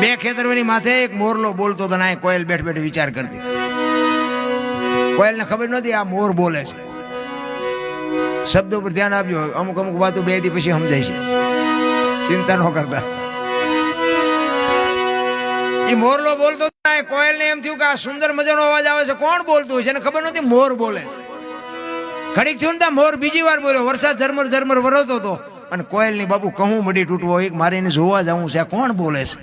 બે ખેતરની માથે એક મોરલો બોલતો હતો, ના કોયલ બેઠ બેઠ વિચાર કરતી. કોયલને ખબર નહોતી આ મોર બોલે છે. શબ્દો પર ધ્યાન આપજો, અમુક અમુક વાતો બે દી પછી સમજાય છે, ચિંતા ન કરતા. એ મોરલો બોલતો કોયલને એમ થયું કે આ સુંદર મજાનો અવાજ આવે છે, કોણ બોલતું છે? એને ખબર નહોતી મોર બોલે છે. ઘડીક થયું ને મોર બીજી વાર બોલ્યો. વરસાદ ઝરમર ઝરમર વરસતો હતો અને કોયલની બાપુ કહું મડી તૂટવો, એક મારે એને જોવા જવું છે, આ કોણ બોલે છે?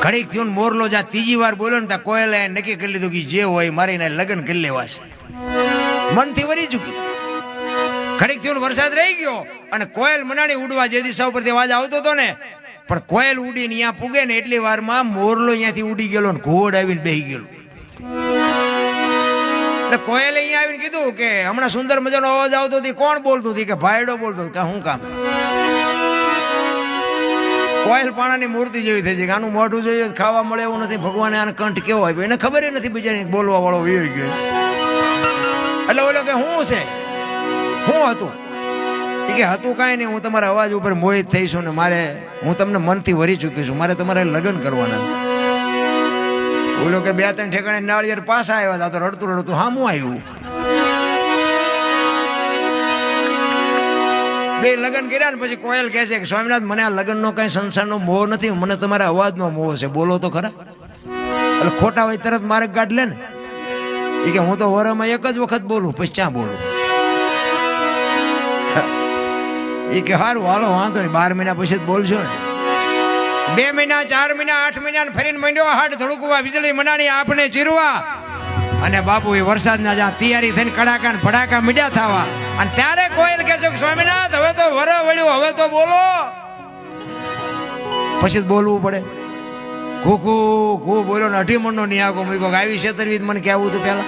ઘડીક થયું ને મોરલો જ્યાં ત્રીજી વાર બોલ્યો ને ત્યાં કોયલે નક્કી કરી લીધું કે જે હોય મારે એને લગ્ન કરી લેવા છે. મનથી વળી ચૂકી. ઘડીક થયું વરસાદ રહી ગયો અને કોયલ મનાણી ઉડવા જે દિશા ઉપરથી અવાજ આવતો હતો ને, પણ કોયલ ઉડીને અહીંયા પૂગે ને એટલી વારમાં મોરલો અહીંયાથી ઉડી ગયેલો ને ઘોડ આવીને બેહી ગયેલો. એટલે કોયલે અહીંયા આવીને કીધું કે હમણાં સુંદર મજાનો અવાજ આવતો હતી, કોણ બોલતું હતી? કે ભાયડો બોલતો. હું કામ? કોયલ પાણાની મૂર્તિ જેવી થઈ છે કે આનું મોઢું જોઈએ ખાવા મળે એવું નથી. ભગવાને આને કંઠ કેવો આપ્યો એને ખબર નથી બિચારી, બોલવા વાળો વયો ગયો. એટલે ઓલો કે શું છે, શું હતું? કે હતું કાંઈ નહીં, હું તમારા અવાજ ઉપર મોહિત થઈશું ને મારે, હું તમને મનથી વરી ચૂકી છું, મારે તમારે લગ્ન કરવાના. ઓલો કે બે ત્રણ ઠેકાણે નાળિયેર પાછા આવ્યા હતા તો રડતું રડતું હામું આવ્યું. બે લગ્ન કર્યા ને પછી કોયલ કહે છે કે સ્વામિનાથ મને આ લગ્નનો કઈ સંસારનો મોહ નથી, મને તમારા અવાજનો મોહ છે, બોલો તો ખરા. એટલે ખોટા હોય તરત મારે ગાઢ લે ને. એ કે હું તો વરમાં એક જ વખત બોલું પછી ક્યાં બોલું? એ કે સારું હાલો વાંધો નહીં, 12 મહિના પછી જ બોલશો ને. 2 મહિના 4 મહિના 8 મહિના ફરીને મંડ્યો હાડ ધડકવા, વીજળી મનાણી આપને ચીરવા. અને બાપુ એ વરસાદના જ્યાં તૈયારી થઈને કડાકા ને ભડાકા મીડ્યા થવા, અને ત્યારે કોયલ કહે છે કે સ્વામિનાથ હવે તો વર વળ્યું, હવે તો બોલો. પછી જ બોલવું પડે. ઘૂ ઘૂ બોલ્યો ને 18 મણનો નિયાગો મૂક્યો. આવી છેતરવી મને કહેવું હતું પેલા.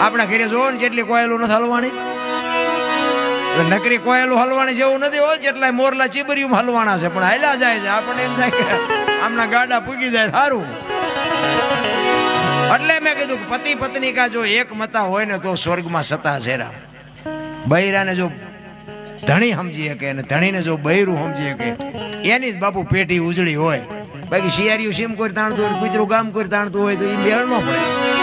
આપણા ઘરે જોવો ને જેટલી કોયલું નથી હલવાની, નકરી કોયલું હલવાની જેવું નથી હોય, જેટલા મોરલા ચીબરિયું હલવાના છે, પણ હાલ્યા જાય છે. આપણને એમ થાય કે આમના ગાડા પૂગી જાય સારું. એટલે મેં કીધું કે પતિ પત્ની કા જો એક મતા હોય ને તો સ્વર્ગમાં સતા શેરા. બૈરાને જો ધણી સમજી શકે અને ધણીને જો બૈરું સમજી શકે એની જ બાપુ પેટી ઉજળી હોય. બાકી શિયાળીયું સીમ કોઈ તાણતું હોય, કૂતરું ગામ કોઈ તાણતું હોય તો એ મેળ ન પડે.